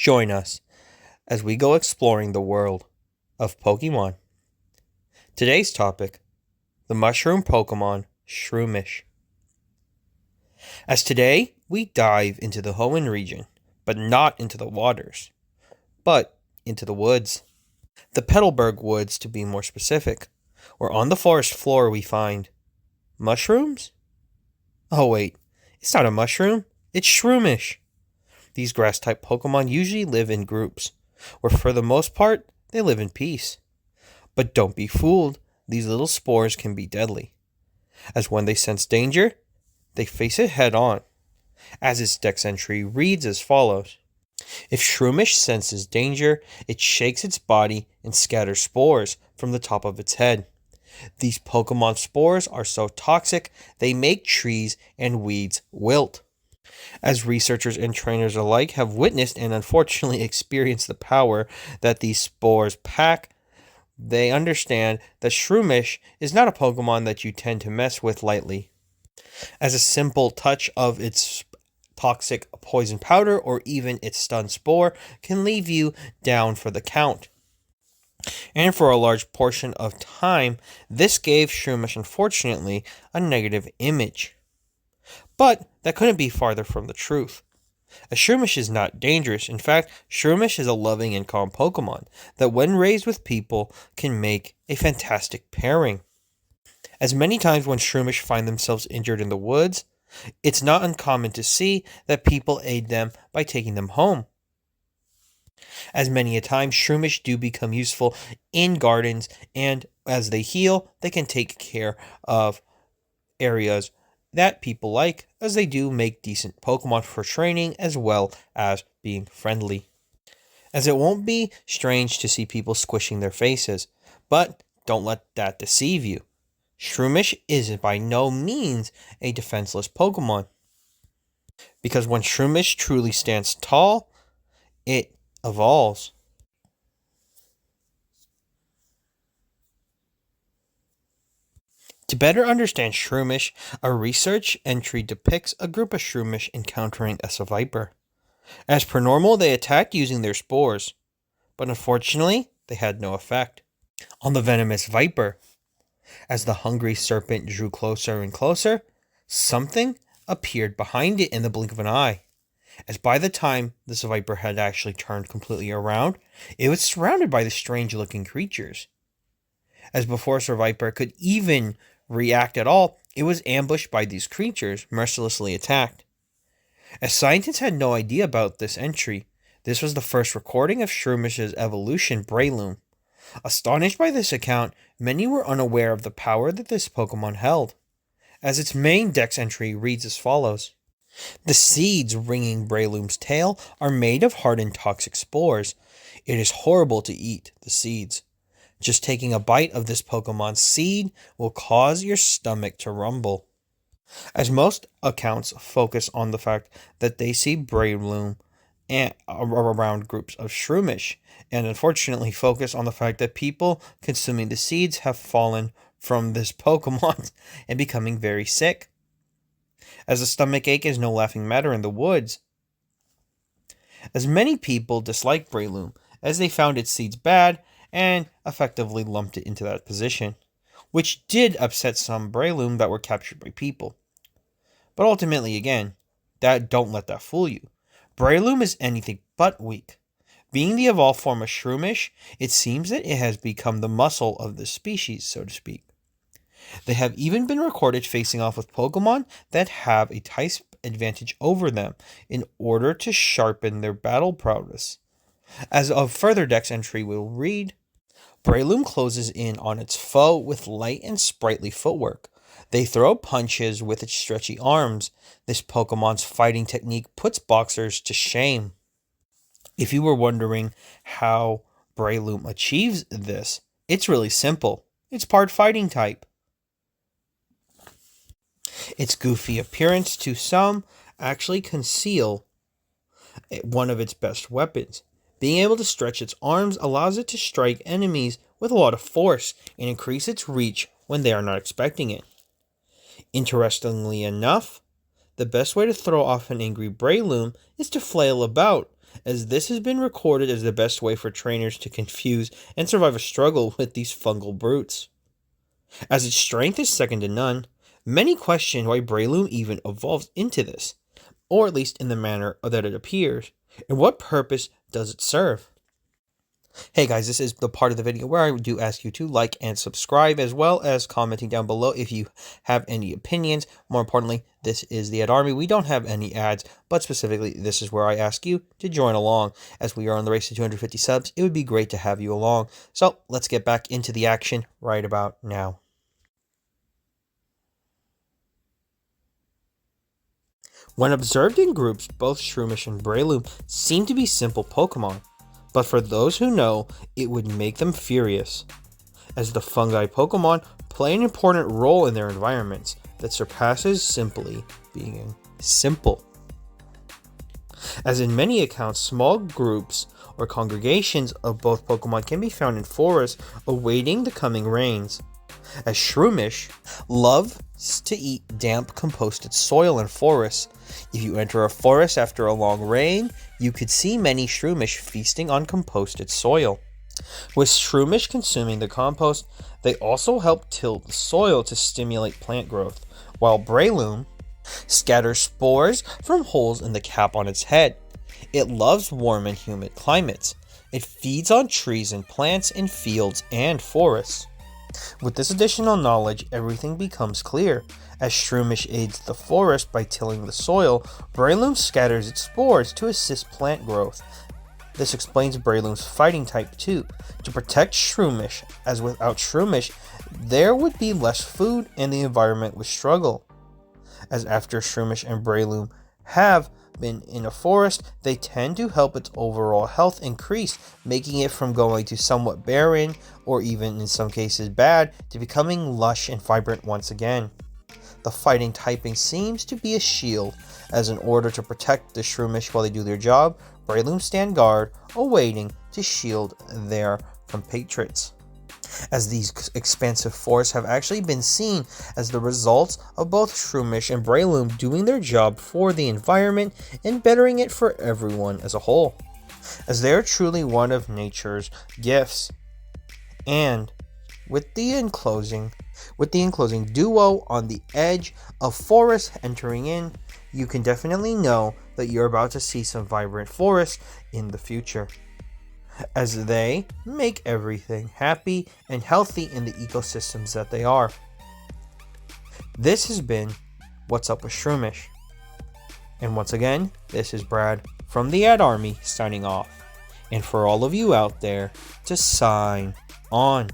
Join us as we go exploring the world of Pokemon. Today's topic, the mushroom Pokemon Shroomish. As today, we dive into the Hoenn region, but not into the waters, but into the woods. The Petalburg Woods, to be more specific, where on the forest floor we find mushrooms? Oh wait, it's not a mushroom, it's Shroomish. These grass-type Pokemon usually live in groups, where for the most part, they live in peace. But don't be fooled, these little spores can be deadly, as when they sense danger, they face it head-on, as its dex entry reads as follows. If Shroomish senses danger, it shakes its body and scatters spores from the top of its head. These Pokemon spores are so toxic, they make trees and weeds wilt. As researchers and trainers alike have witnessed and unfortunately experienced the power that these spores pack, they understand that Shroomish is not a Pokemon that you tend to mess with lightly, as a simple touch of its toxic poison powder or even its stun spore can leave you down for the count. And for a large portion of time, this gave Shroomish, unfortunately, a negative image. But that couldn't be farther from the truth. A Shroomish is not dangerous. In fact, Shroomish is a loving and calm Pokemon that when raised with people can make a fantastic pairing. As many times when Shroomish find themselves injured in the woods, it's not uncommon to see that people aid them by taking them home. As many a time, Shroomish do become useful in gardens, and as they heal, they can take care of areas that people like, as they do make decent Pokemon for training as well as being friendly. As it won't be strange to see people squishing their faces, but don't let that deceive you. Shroomish is by no means a defenseless Pokemon, because when Shroomish truly stands tall, it evolves. To better understand Shroomish, a research entry depicts a group of Shroomish encountering a Viper. As per normal, they attacked using their spores, but unfortunately, they had no effect on the venomous Viper. As the hungry serpent drew closer and closer, something appeared behind it in the blink of an eye. As by the time this Viper had actually turned completely around, it was surrounded by the strange-looking creatures. As before Sir Viper could even react at all, it was ambushed by these creatures, mercilessly attacked. As scientists had no idea about this entry, this was the first recording of Shroomish's evolution, Breloom. Astonished by this account, many were unaware of the power that this Pokemon held, as its main dex entry reads as follows. The seeds ringing Breloom's tail are made of hardened toxic spores. It is horrible to eat the seeds. Just taking a bite of this Pokemon's seed will cause your stomach to rumble. As most accounts focus on the fact that they see Breloom around groups of Shroomish, and unfortunately focus on the fact that people consuming the seeds have fallen from this Pokemon and becoming very sick. As a stomach ache is no laughing matter in the woods, as many people dislike Breloom as they found its seeds bad and effectively lumped it into that position, which did upset some Breloom that were captured by people. But ultimately, again, don't let that fool you. Breloom is anything but weak. Being the evolved form of Shroomish, it seems that it has become the muscle of the species, so to speak. They have even been recorded facing off with Pokemon that have a type advantage over them in order to sharpen their battle prowess. As a further dex entry will read, Breloom closes in on its foe with light and sprightly footwork. They throw punches with its stretchy arms. This Pokemon's fighting technique puts boxers to shame. If you were wondering how Breloom achieves this, it's really simple. It's part fighting type. Its goofy appearance to some actually conceal one of its best weapons. Being able to stretch its arms allows it to strike enemies with a lot of force and increase its reach when they are not expecting it. Interestingly enough, the best way to throw off an angry Breloom is to flail about, as this has been recorded as the best way for trainers to confuse and survive a struggle with these fungal brutes. As its strength is second to none, many question why Breloom even evolves into this, or at least in the manner that it appears, and what purpose does it serve? Hey guys, this is the part of the video where I do ask you to like and subscribe, as well as commenting down below if you have any opinions. More importantly, this is the Ad Army. We don't have any ads, but specifically, this is where I ask you to join along. As we are on the race to 250 subs, it would be great to have you along. So let's get back into the action right about now. When observed in groups, both Shroomish and Breloom seem to be simple Pokemon, but for those who know, it would make them furious, as the fungi Pokemon play an important role in their environments that surpasses simply being simple. As in many accounts, small groups or congregations of both Pokemon can be found in forests awaiting the coming rains, as Shroomish loves to eat damp composted soil in forests. If you enter a forest after a long rain, you could see many Shroomish feasting on composted soil. With Shroomish consuming the compost, they also help tilt the soil to stimulate plant growth, while Breloom scatters spores from holes in the cap on its head. It loves warm and humid climates. It feeds on trees and plants in fields and forests. With this additional knowledge, everything becomes clear. As Shroomish aids the forest by tilling the soil, Breloom scatters its spores to assist plant growth. This explains Breloom's fighting type too, to protect Shroomish, as without Shroomish, there would be less food and the environment would struggle. As after Shroomish and Breloom have been in a forest, they tend to help its overall health increase, making it from going to somewhat barren, or even in some cases bad, to becoming lush and vibrant once again. The fighting typing seems to be a shield, as in order to protect the Shroomish while they do their job, Breloom stand guard, awaiting to shield their compatriots. As these expansive forests have actually been seen as the results of both Shroomish and Breloom doing their job for the environment and bettering it for everyone as a whole, as they are truly one of nature's gifts. And with the enclosing duo on the edge of forest entering in, you can definitely know that you're about to see some vibrant forests in the future, as they make everything happy and healthy in the ecosystems that they are. This has been What's Up with Shroomish. And once again, this is Brad from the Ad Army signing off. And for all of you out there, to sign on.